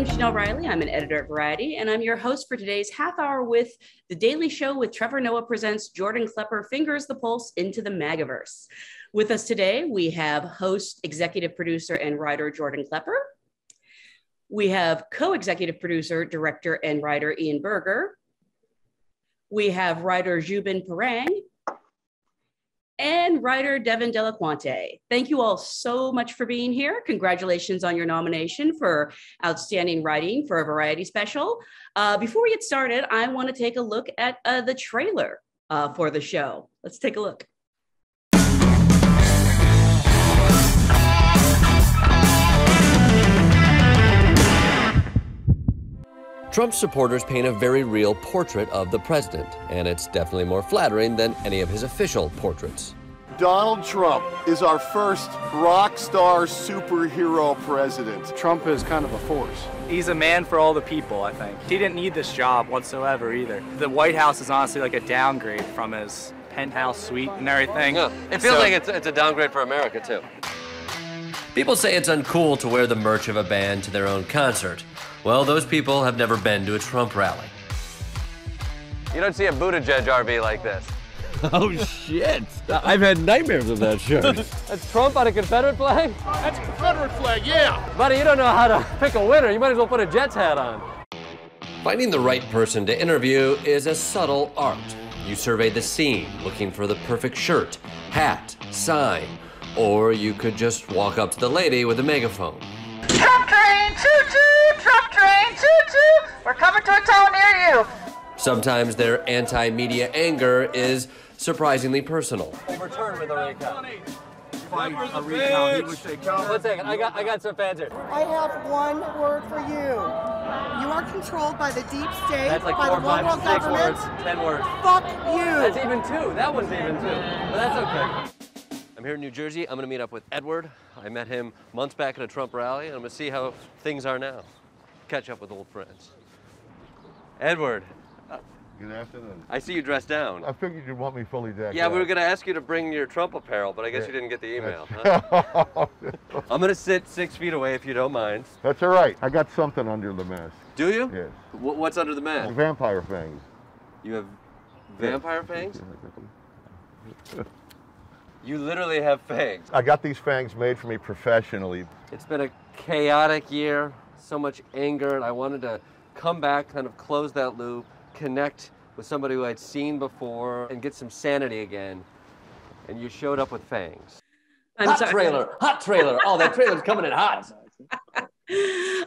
Jenelle Riley. I'm an editor at Variety, and I'm your host for today's half hour with The Daily Show with Trevor Noah presents Jordan Klepper Fingers the Pulse into the MAGAverse. With us today, we have host, executive producer, and writer Jordan Klepper. We have co-executive producer, director, and writer Ian Berger. We have writer Zhubin and writer Devin Delliquanti. Thank you all so much for being here. Congratulations on your nomination for Outstanding Writing for a Variety Special. Before we get started, I want to take a look at the trailer for the show. Let's take a look. Trump supporters paint a very real portrait of the president, and it's definitely more flattering than any of his official portraits. Donald Trump is our first rock star superhero president. Trump is kind of a force. He's a man for all the people, I think. He didn't need this job whatsoever either. The White House is honestly like a downgrade from his penthouse suite and everything. Yeah, it feels like it's a downgrade for America, too. People say it's uncool to wear the merch of a band to their own concert. Well, those people have never been to a Trump rally. You don't see a Buttigieg RV like this. Oh, shit. I've had nightmares of that shirt. That's Trump on a Confederate flag? That's a Confederate flag, yeah. Buddy, you don't know how to pick a winner. You might as well put a Jets hat on. Finding the right person to interview is a subtle art. You survey the scene, looking for the perfect shirt, hat, sign, or you could just walk up to the lady with a megaphone. Trump train, choo-choo! Trump train, choo-choo! We're coming to a town near you. Sometimes their anti-media anger is surprisingly personal. Overturn with a recount. A recount, he would say count. One second, I got some fans here. I have one word for you. You are controlled by the deep state, That's like by 4, the one 5, world 6 government. words, 10 words. Fuck you. That's even 2. That one's even 2. But that's okay. I'm here in New Jersey. I'm going to meet up with Edward. I met him months back at a Trump rally, and I'm going to see how things are now. Catch up with old friends. Edward. Good afternoon. I see you dressed down. I figured you'd want me fully decked. Yeah, we were going to ask you to bring your Trump apparel, but I guess you didn't get the email. Huh? I'm going to sit 6 feet away if you don't mind. That's all right. I got something under the mask. Do you? Yes. What's under the mask? Vampire fangs. You have vampire fangs? You literally have fangs. I got these fangs made for me professionally. It's been a chaotic year, so much anger, and I wanted to come back, kind of close that loop, connect with somebody who I'd seen before, and get some sanity again. And you showed up with fangs. Hot trailer. Oh, that trailer's coming in hot.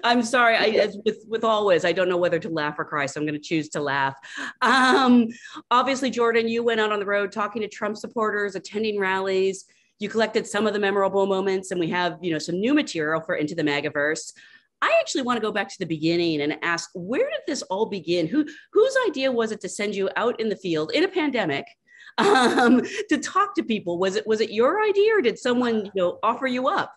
I'm sorry. As with always, I don't know whether to laugh or cry, so I'm going to choose to laugh. Obviously, Jordan, you went out on the road talking to Trump supporters, attending rallies. You collected some of the memorable moments, and we have, some new material for Into the MAGAverse. I actually want to go back to the beginning and ask, where did this all begin? Whose idea was it to send you out in the field in a pandemic to talk to people? Was it your idea, or did someone offer you up?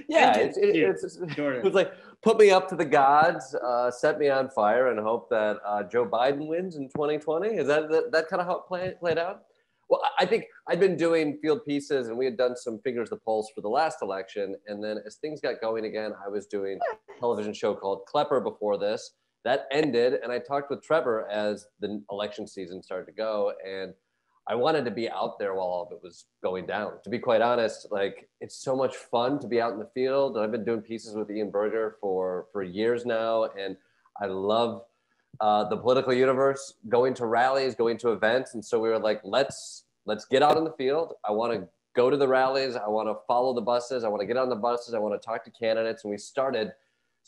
Yeah, it was like, put me up to the gods, set me on fire, and hope that Joe Biden wins in 2020. Is that kind of how it played out? Well, I think I'd been doing field pieces, and we had done some Fingers the Pulse for the last election. And then as things got going again, I was doing a television show called Klepper before this. That ended, and I talked with Trevor as the election season started to go, and I wanted to be out there while all of it was going down. To be quite honest, it's so much fun to be out in the field. And I've been doing pieces with Ian Berger for years now, and I love the political universe, going to rallies, going to events. And so we were like, let's get out in the field. I want to go to the rallies. I want to follow the buses. I want to get on the buses. I want to talk to candidates. And we started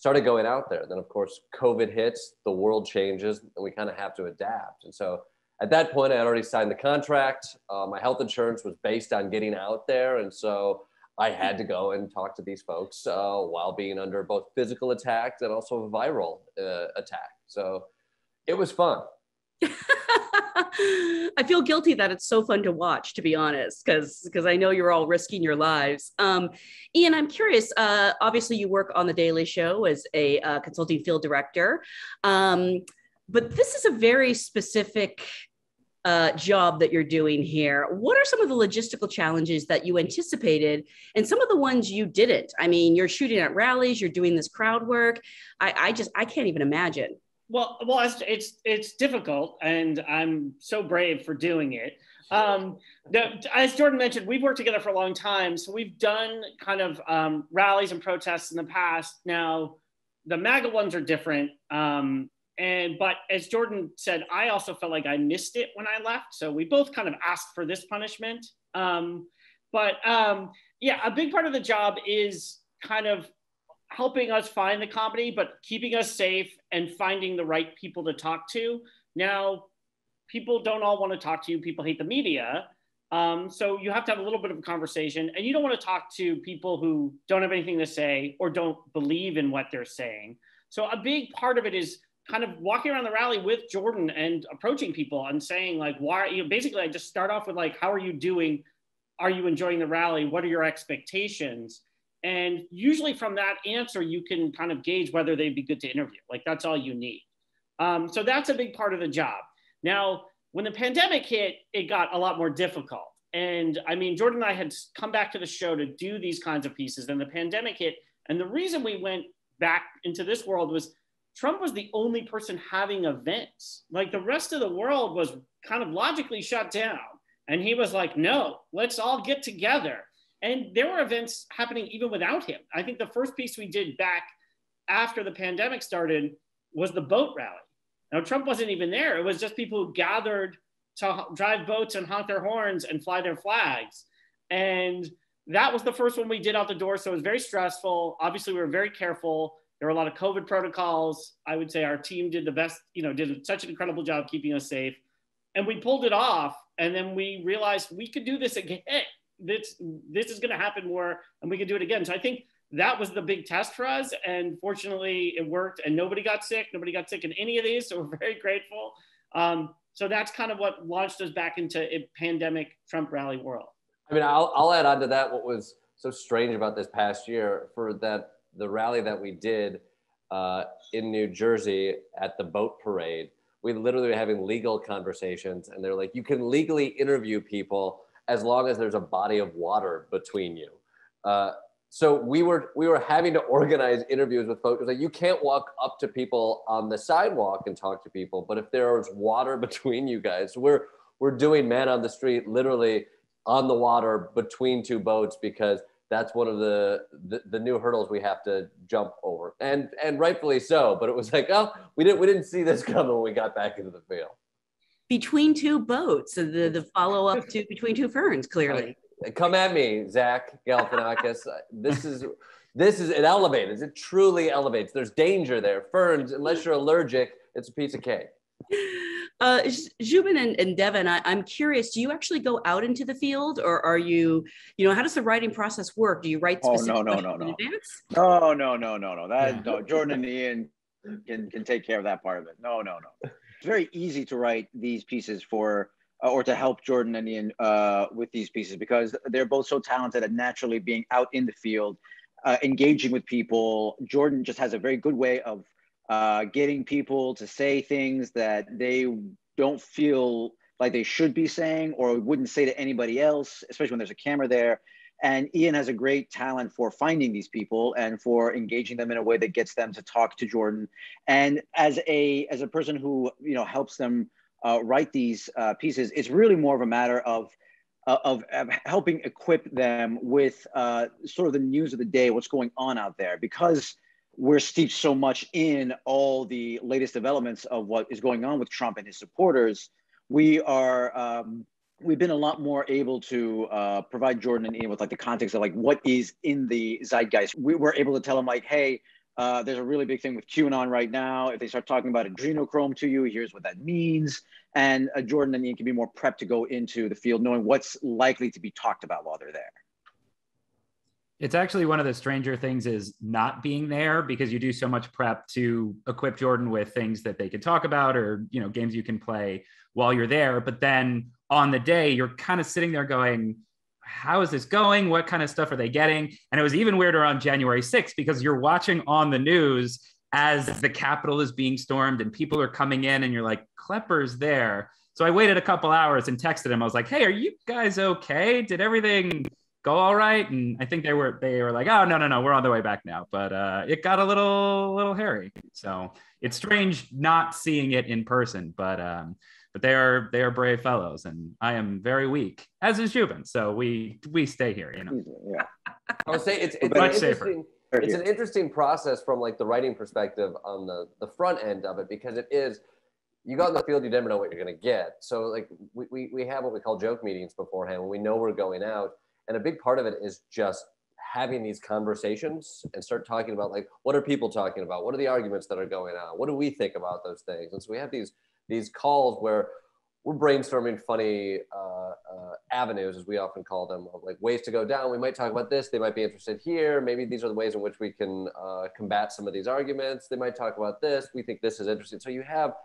going out there. Then, of course, COVID hits, the world changes, and we kind of have to adapt. And so at that point, I had already signed the contract. My health insurance was based on getting out there. And so I had to go and talk to these folks while being under both physical attack and also a viral attack. So it was fun. I feel guilty that it's so fun to watch, to be honest, because I know you're all risking your lives. Ian, I'm curious. Obviously, you work on The Daily Show as a consulting field director, but this is a very specific job that you're doing here. What are some of the logistical challenges that you anticipated and some of the ones you didn't? I mean, you're shooting at rallies, you're doing this crowd work. I can't even imagine. Well, it's difficult, and I'm so brave for doing it. As Jordan mentioned, we've worked together for a long time, so we've done kind of rallies and protests in the past. Now, the MAGA ones are different, but as Jordan said, I also felt like I missed it when I left. So we both kind of asked for this punishment. Yeah, a big part of the job is kind of helping us find the comedy, but keeping us safe and finding the right people to talk to. Now, people don't all want to talk to you. People hate the media. So you have to have a little bit of a conversation, and you don't want to talk to people who don't have anything to say or don't believe in what they're saying. So a big part of it is kind of walking around the rally with Jordan and approaching people and saying like, why, basically I just start off with like, how are you doing? Are you enjoying the rally? What are your expectations? And usually from that answer, you can kind of gauge whether they'd be good to interview. Like that's all you need. So that's a big part of the job. Now, when the pandemic hit, it got a lot more difficult. And I mean, Jordan and I had come back to the show to do these kinds of pieces. Then the pandemic hit. And the reason we went back into this world was Trump was the only person having events. Like the rest of the world was kind of logically shut down. And he was like, no, let's all get together. And there were events happening even without him. I think the first piece we did back after the pandemic started was the boat rally. Now, Trump wasn't even there. It was just people who gathered to drive boats and honk their horns and fly their flags. And that was the first one we did out the door. So it was very stressful. Obviously, we were very careful. There were a lot of COVID protocols. I would say our team did the best, did such an incredible job keeping us safe. And we pulled it off. And then we realized we could do this again. This is going to happen more, and we could do it again. So I think that was the big test for us. And fortunately, it worked, and nobody got sick. Nobody got sick in any of these. So we're very grateful. So that's kind of what launched us back into a pandemic Trump rally world. I mean, I'll add on to that. What was so strange about this past year for the rally that we did in New Jersey at the boat parade, we literally were having legal conversations, and they're like, you can legally interview people as long as there's a body of water between you. So we were having to organize interviews with folks. Like, you can't walk up to people on the sidewalk and talk to people, but if there's water between you guys, we're doing man on the street, literally on the water between two boats, because that's one of the new hurdles we have to jump over, and rightfully so. But it was like, oh, we didn't see this coming when we got back into the field. Between two boats, the follow up to Between Two Ferns, clearly. Come at me, Zach Galifianakis. This is it elevates. It truly elevates. There's danger there. Ferns, unless you're allergic, it's a piece of cake. Zhubin and Devin, I'm curious, do you actually go out into the field, or are you, how does the writing process work? Do you write specific no. in advance? No. Jordan and Ian can take care of that part of it. No. It's very easy to write these pieces for, or to help Jordan and Ian with these pieces, because they're both so talented at naturally being out in the field, engaging with people. Jordan just has a very good way of getting people to say things that they don't feel like they should be saying or wouldn't say to anybody else, especially when there's a camera there. And Ian has a great talent for finding these people and for engaging them in a way that gets them to talk to Jordan. And as a person who helps them write these pieces, it's really more of a matter of helping equip them with sort of the news of the day, what's going on out there, because we're steeped so much in all the latest developments of what is going on with Trump and his supporters. We've been a lot more able to provide Jordan and Ian with like the context of like what is in the zeitgeist. We were able to tell them like, hey, there's a really big thing with QAnon right now. If they start talking about adrenochrome to you, here's what that means. And Jordan and Ian can be more prepped to go into the field knowing what's likely to be talked about while they're there. It's actually one of the stranger things is not being there, because you do so much prep to equip Jordan with things that they could talk about, or, games you can play while you're there. But then on the day, you're kind of sitting there going, how is this going? What kind of stuff are they getting? And it was even weirder on January 6th, because you're watching on the news as the Capitol is being stormed and people are coming in, and you're like, Klepper's there. So I waited a couple hours and texted him. I was like, hey, are you guys okay? Did everything go all right? And I think they were like, oh, no, we're on the way back now. But it got a little hairy. So it's strange not seeing it in person, but they are brave fellows, and I am very weak, as is Zhubin. So we stay here, you know. Yeah. I would say it's much safer. It's an interesting process from like the writing perspective on the front end of it, because it is, you go out in the field, you never know what you're going to get. So like we have what we call joke meetings beforehand when we know we're going out. And a big part of it is just having these conversations and start talking about like, what are people talking about? What are the arguments that are going on? What do we think about those things? And so we have these calls where we're brainstorming funny avenues, as we often call them, of like ways to go down. We might talk about this. They might be interested here. Maybe these are the ways in which we can combat some of these arguments. They might talk about this. We think this is interesting. So you have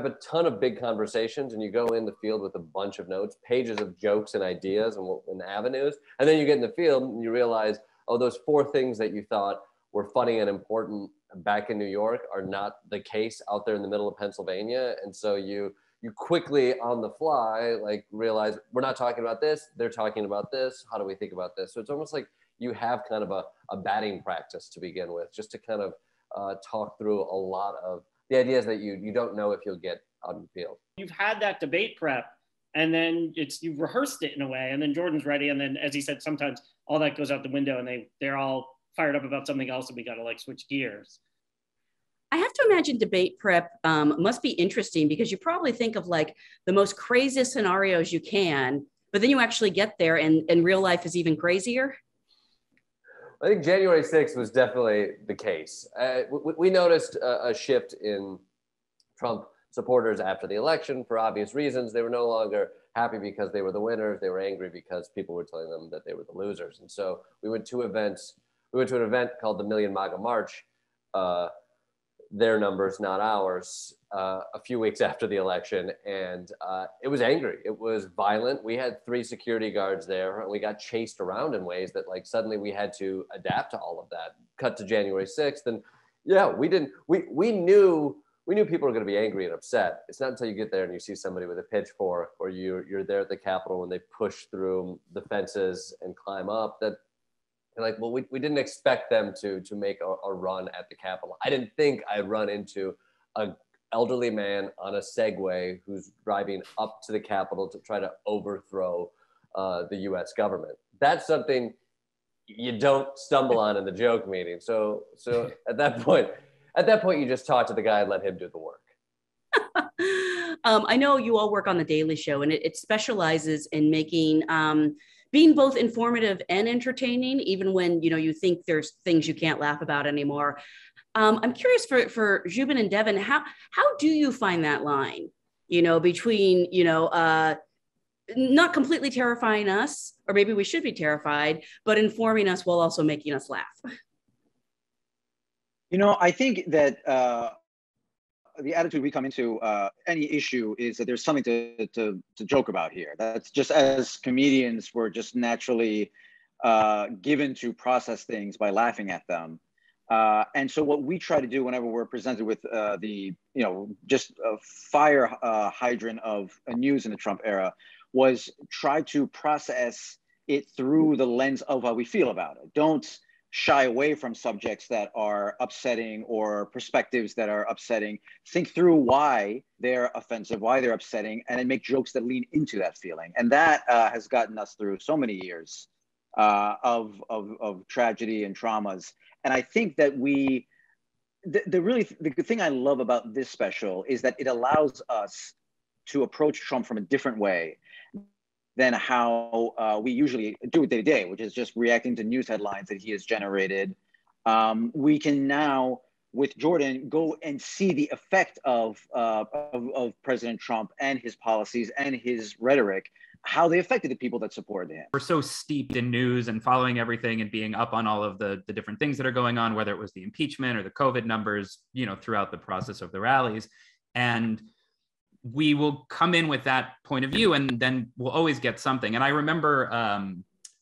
a ton of big conversations, and you go in the field with a bunch of notes, pages of jokes and ideas and avenues. And then you get in the field and you realize, oh, those 4 things that you thought were funny and important back in New York are not the case out there in the middle of Pennsylvania. And so you quickly on the fly, like realize we're not talking about this. They're talking about this. How do we think about this? So it's almost like you have kind of a batting practice to begin with, just to kind of talk through a lot of the ideas that you don't know if you'll get out in the field. You've had that debate prep, and then you've rehearsed it in a way, and then Jordan's ready. And then, as he said, sometimes all that goes out the window and they're all fired up about something else, and we got to like switch gears. I have to imagine debate prep must be interesting, because you probably think of like the most craziest scenarios you can, but then you actually get there and real life is even crazier. I think January 6th was definitely the case. We noticed a shift in Trump supporters after the election for obvious reasons. They were no longer happy because they were the winners. They were angry because people were telling them that they were the losers. And so we went to events. We went to an event called the Million MAGA March, their numbers, not ours, a few weeks after the election. And it was angry. It was violent. We had 3 security guards there, and we got chased around in ways that like suddenly we had to adapt to all of that. Cut to January 6th. And yeah, we knew people were going to be angry and upset. It's not until you get there and you see somebody with a pitchfork, or you're there at the Capitol when they push through the fences and climb up, that you're like, well, we didn't expect them to make a run at the Capitol. I didn't think I'd run into an elderly man on a Segway who's driving up to the Capitol to try to overthrow the U.S. government. That's something you don't stumble on in the joke meeting. So at that point, you just talk to the guy and let him do the work. I know you all work on The Daily Show, and it specializes in making being both informative and entertaining, even when you think there's things you can't laugh about anymore. I'm curious for Zhubin and Devin, how do you find that line, between not completely terrifying us, or maybe we should be terrified, but informing us while also making us laugh? I think that the attitude we come into any issue is that there's something to joke about here. That's just, as comedians, we're just naturally given to process things by laughing at them. And so what we try to do whenever we're presented with just a fire hydrant of news in the Trump era was try to process it through the lens of how we feel about it. Don't shy away from subjects that are upsetting or perspectives that are upsetting. Think through why they're offensive, why they're upsetting, and then make jokes that lean into that feeling. And that has gotten us through so many years of tragedy and traumas. And I think that the thing I love about this special is that it allows us to approach Trump from a different way than how we usually do it day to day, which is just reacting to news headlines that he has generated. We can now, with Jordan, go and see the effect of President Trump and his policies and his rhetoric, how they affected the people that supported him. We're so steeped in news and following everything and being up on all of the different things that are going on, whether it was the impeachment or the COVID numbers, throughout the process of the rallies. And we will come in with that point of view, and then we'll always get something. And I remember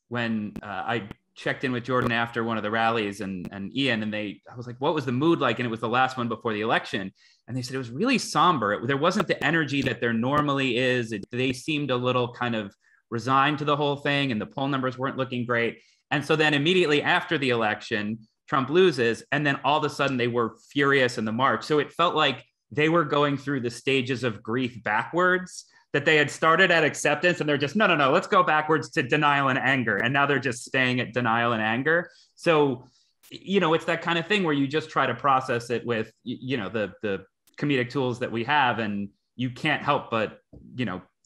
when I checked in with Jordan after one of the rallies and Ian, and I was like, what was the mood like? And it was the last one before the election. And they said it was really somber. There wasn't the energy that there normally is. They seemed a little kind of resigned to the whole thing, and the poll numbers weren't looking great. And so then immediately after the election, Trump loses, and then all of a sudden they were furious in the march. So it felt like they were going through the stages of grief backwards, that they had started at acceptance and they're just, no, let's go backwards to denial and anger. And now they're just staying at denial and anger. So, it's that kind of thing where you just try to process it with, the comedic tools that we have, and you can't help but,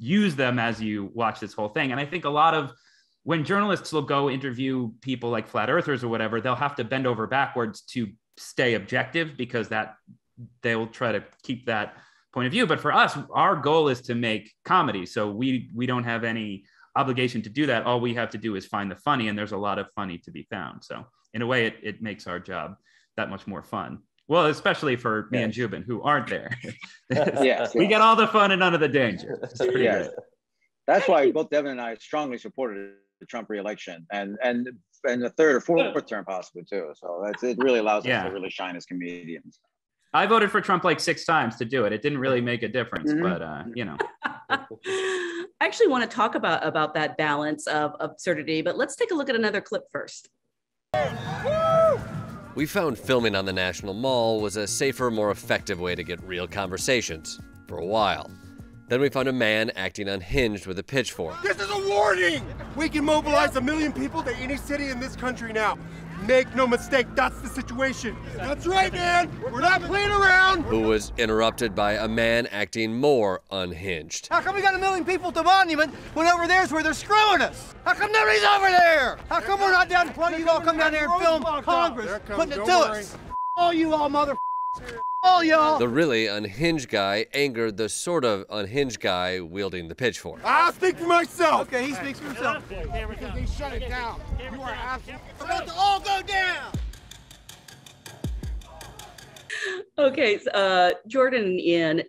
use them as you watch this whole thing. And I think a lot of when journalists will go interview people like flat earthers or whatever, they'll have to bend over backwards to stay objective, because they'll try to keep that point of view. But for us, our goal is to make comedy. So we don't have any obligation to do that. All we have to do is find the funny, and there's a lot of funny to be found. So in a way, it makes our job that much more fun. Well, especially for me and Zhubin, who aren't there. We get all the fun and none of the danger. It's pretty great. That's why both Devin and I strongly supported the Trump re-election, and the third or fourth term possibly too. So it really allows us to really shine as comedians. I voted for Trump like 6 times to do it. It didn't really make a difference, but I actually want to talk about that balance of absurdity, but let's take a look at another clip first. We found filming on the National Mall was a safer, more effective way to get real conversations for a while. Then we found a man acting unhinged with a pitchfork. This is a warning! We can mobilize 1 million people to any city in this country now. Make no mistake, that's the situation. That's right, man. We're not playing around. Who was interrupted by a man acting more unhinged. How come we got 1 million people at the monument when over there's where they're screwing us? How come nobody's over there? How come we're not down to play? You all come down here and film Congress putting it to us. All you all mother. All y'all. The really unhinged guy angered the sort of unhinged guy wielding the pitchfork. I'll speak for myself. Okay, he speaks for himself. Because they shut it down. You are absolutely. It's about to all go down. Okay, Jordan and Ian,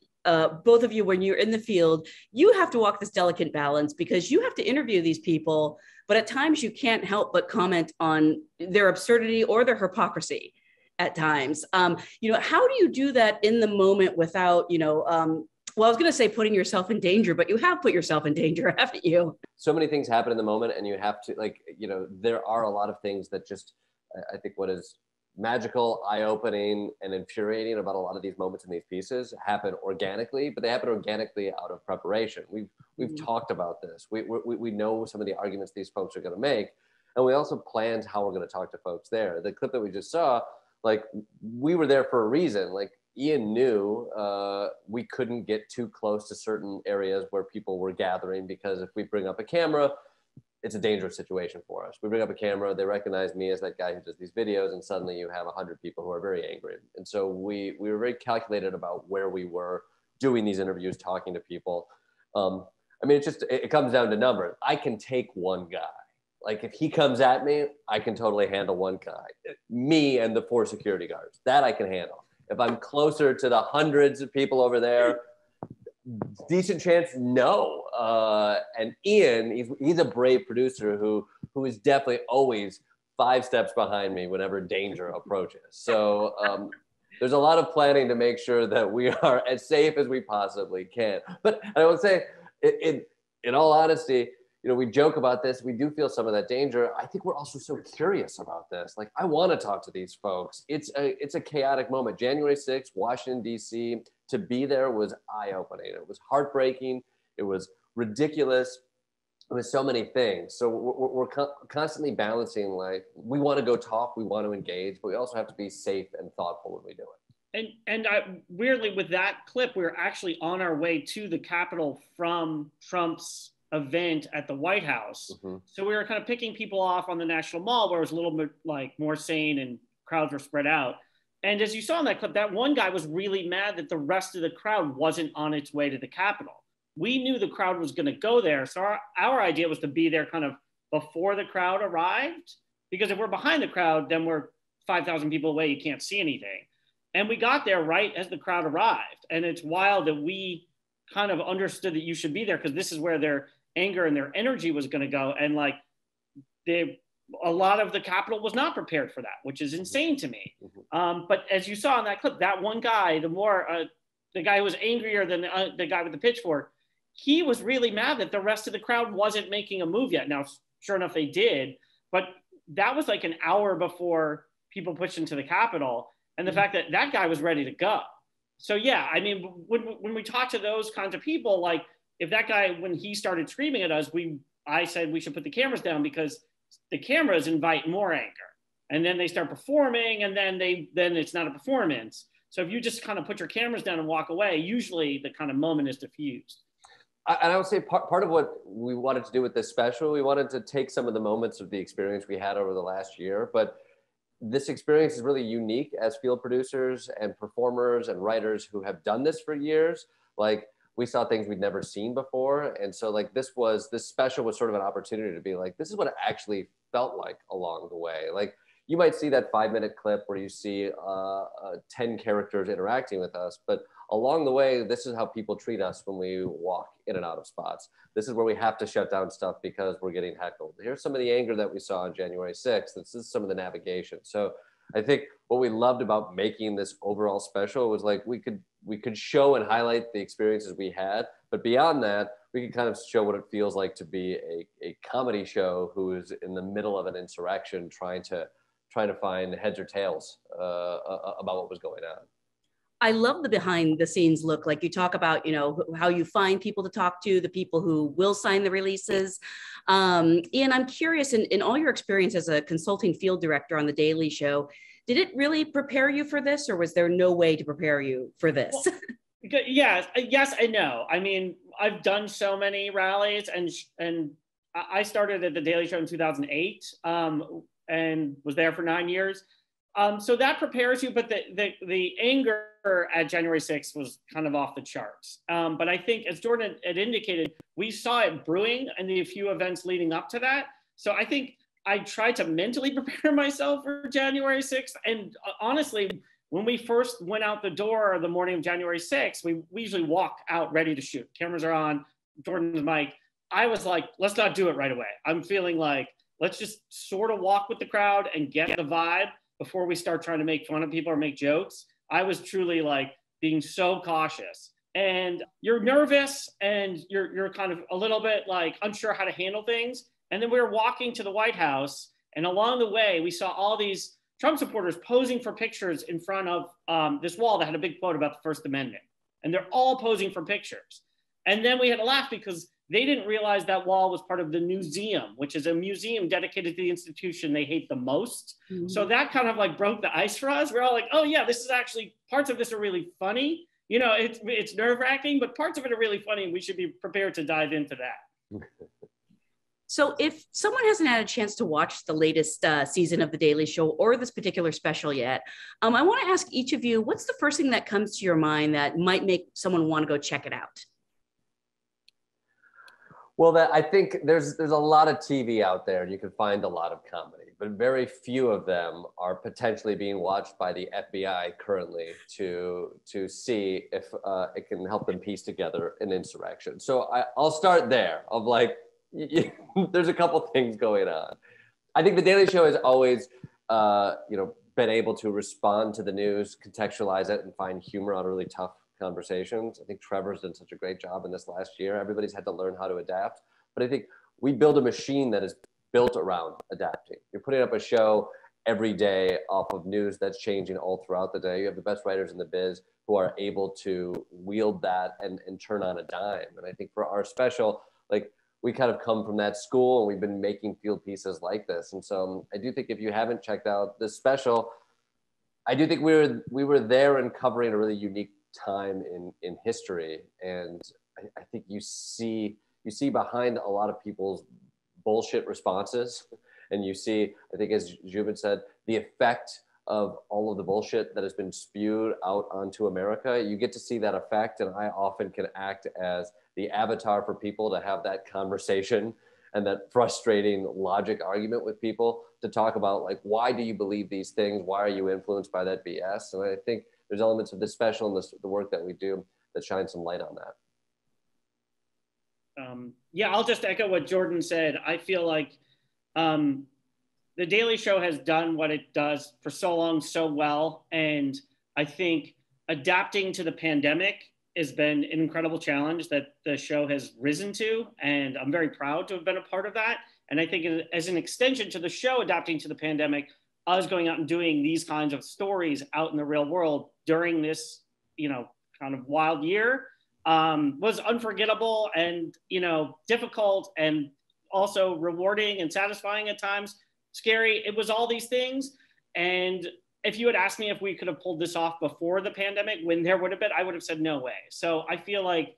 both of you, when you're in the field, you have to walk this delicate balance, because you have to interview these people, but at times you can't help but comment on their absurdity or their hypocrisy. At times, how do you do that in the moment without, well, I was going to say putting yourself in danger, but you have put yourself in danger, haven't you? So many things happen in the moment, and you have to, there are a lot of things that just, I think what is magical, eye-opening, and infuriating about a lot of these moments in these pieces happen organically, but they happen organically out of preparation. We've talked about this. We know some of the arguments these folks are going to make, and we also planned how we're going to talk to folks there. The clip that we just saw, we were there for a reason. Ian knew we couldn't get too close to certain areas where people were gathering, because if we bring up a camera, it's a dangerous situation for us. We bring up a camera, they recognize me as that guy who does these videos, and suddenly you have 100 people who are very angry. And so we were very calculated about where we were doing these interviews, talking to people. It comes down to numbers. I can take one guy. If he comes at me, I can totally handle one guy. Me and the 4 security guards. That I can handle. If I'm closer to the hundreds of people over there, decent chance, no. And Ian, he's a brave producer who is definitely always 5 steps behind me whenever danger approaches. So there's a lot of planning to make sure that we are as safe as we possibly can. But I would say, in all honesty, we joke about this. We do feel some of that danger. I think we're also so curious about this. I want to talk to these folks. It's a chaotic moment. January 6th, Washington, D.C., to be there was eye-opening. It was heartbreaking. It was ridiculous. It was so many things. So we're constantly balancing, we want to go talk, we want to engage, but we also have to be safe and thoughtful when we do it. And weirdly, with that clip, we were actually on our way to the Capitol from Trump's event at the White House. Mm-hmm. So we were kind of picking people off on the National Mall, where it was a little bit more sane and crowds were spread out. And as you saw in that clip, that one guy was really mad that the rest of the crowd wasn't on its way to the Capitol. We knew the crowd was going to go there. So our idea was to be there kind of before the crowd arrived, because if we're behind the crowd, then we're 5,000 people away. You can't see anything. And we got there right as the crowd arrived. And it's wild that we kind of understood that you should be there, because this is where their anger and their energy was going to go. And a lot of the Capitol was not prepared for that, which is insane to me. But as you saw in that clip, that one guy, the guy who was angrier than the guy with the pitchfork, he was really mad that the rest of the crowd wasn't making a move yet. Now, sure enough, they did, but that was like an hour before people pushed into the Capitol. And the fact that that guy was ready to go. So yeah, I mean, when we talk to those kinds of people, like if that guy, when he started screaming at us, I said we should put the cameras down because the cameras invite more anger. And then they start performing, and then it's not a performance. So if you just kind of put your cameras down and walk away, usually the kind of moment is diffused. And I would say part of what we wanted to do with this special, we wanted to take some of the moments of the experience we had over the last year, but this experience is really unique as field producers and performers and writers who have done this for years. Like, we saw things we'd never seen before. And so like this special was sort of an opportunity to be like, this is what it actually felt like along the way. Like, you might see that 5-minute clip where you see 10 characters interacting with us, but along the way, this is how people treat us when we walk in and out of spots. This is where we have to shut down stuff because we're getting heckled. Here's some of the anger that we saw on January 6th. This is some of the navigation. So I think what we loved about making this overall special was like, we could show and highlight the experiences we had, but beyond that, we could kind of show what it feels like to be a comedy show who is in the middle of an insurrection trying to find heads or tails about what was going on. I love the behind the scenes look. Like you talk about, you know, how you find people to talk to, the people who will sign the releases. Ian, I'm curious, in all your experience as a consulting field director on The Daily Show, did it really prepare you for this, or was there no way to prepare you for this? Well, yes and no. I mean, I've done so many rallies, and I started at The Daily Show in 2008 and was there for 9 years. So that prepares you, but the anger at January 6th was kind of off the charts. But I think, as Jordan had indicated, we saw it brewing in the few events leading up to that. So I think I tried to mentally prepare myself for January 6th. And honestly, when we first went out the door the morning of January 6th, we usually walk out ready to shoot. Cameras are on, Jordan's mic. I was like, let's not do it right away. I'm feeling like, let's just sort of walk with the crowd and get the vibe before we start trying to make fun of people or make jokes. I was truly like being so cautious, and you're nervous and you're kind of a little bit like unsure how to handle things. And then we were walking to the White House, and along the way, we saw all these Trump supporters posing for pictures in front of this wall that had a big quote about the First Amendment. And they're all posing for pictures. And then we had to laugh because they didn't realize that wall was part of the Newseum, which is a museum dedicated to the institution they hate the most. Mm-hmm. So that kind of like broke the ice for us. We're all like, oh yeah, this is actually, parts of this are really funny. You know, it's nerve-wracking, but parts of it are really funny, and we should be prepared to dive into that. So if someone hasn't had a chance to watch the latest season of The Daily Show or this particular special yet, I want to ask each of you, what's the first thing that comes to your mind that might make someone want to go check it out? Well, I think there's a lot of TV out there, and you can find a lot of comedy, but very few of them are potentially being watched by the FBI currently to see if it can help them piece together an insurrection. So I'll start there. Of like, there's a couple things going on. I think The Daily Show has always, been able to respond to the news, contextualize it, and find humor on really tough conversations. I think Trevor's done such a great job in this last year. Everybody's had to learn how to adapt. But I think we build a machine that is built around adapting. You're putting up a show every day off of news that's changing all throughout the day. You have the best writers in the biz who are able to wield that and turn on a dime. And I think for our special, like, we kind of come from that school, and we've been making field pieces like this. And so I do think if you haven't checked out this special, I do think we were there and covering a really unique time in history. And I think you see behind a lot of people's bullshit responses, and you see, I think as Zhubin said, the effect of all of the bullshit that has been spewed out onto America. You get to see that effect, and I often can act as the avatar for people to have that conversation and that frustrating logic argument with people to talk about, like, why do you believe these things? Why are you influenced by that BS? And I think there's elements of this special and the work that we do that shine some light on that. Yeah, I'll just echo what Jordan said. I feel like The Daily Show has done what it does for so long, so well. And I think adapting to the pandemic has been an incredible challenge that the show has risen to. And I'm very proud to have been a part of that. And I think as an extension to the show adapting to the pandemic, us going out and doing these kinds of stories out in the real world during this, kind of wild year was unforgettable and, difficult and also rewarding and satisfying at times. Scary. It was all these things. And if you had asked me if we could have pulled this off before the pandemic, when there would have been, I would have said no way. So I feel like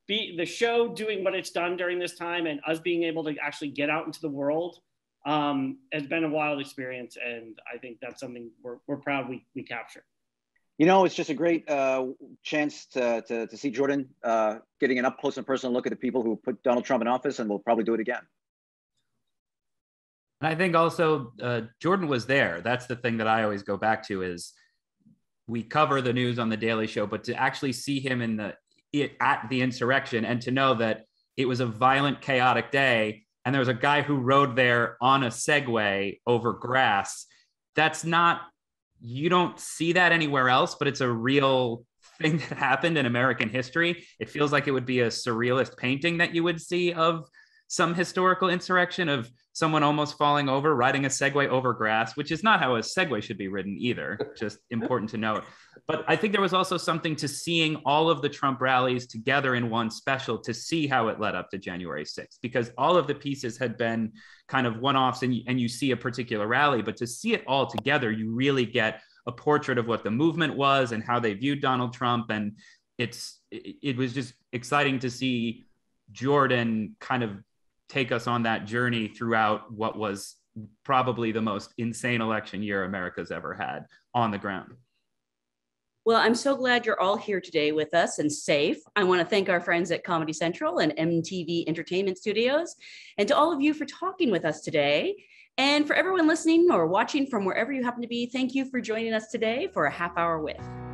the show doing what it's done during this time and us being able to actually get out into the world has been a wild experience. And I think that's something we're proud we captured. It's just a great chance to see Jordan getting an up close and personal look at the people who put Donald Trump in office, and we'll probably do it again. And I think also Jordan was there. That's the thing that I always go back to is we cover the news on the Daily Show, but to actually see him at the insurrection and to know that it was a violent, chaotic day, and there was a guy who rode there on a Segway over grass. You don't see that anywhere else, but it's a real thing that happened in American history. It feels like it would be a surrealist painting that you would see of some historical insurrection of someone almost falling over, riding a Segway over grass, which is not how a Segway should be ridden either, just important to note. But I think there was also something to seeing all of the Trump rallies together in one special to see how it led up to January 6th, because all of the pieces had been kind of one-offs and you see a particular rally, but to see it all together, you really get a portrait of what the movement was and how they viewed Donald Trump. And it was just exciting to see Jordan kind of take us on that journey throughout what was probably the most insane election year America's ever had on the ground. Well, I'm so glad you're all here today with us and safe. I want to thank our friends at Comedy Central and MTV Entertainment Studios, and to all of you for talking with us today. And for everyone listening or watching from wherever you happen to be, thank you for joining us today for a half hour with.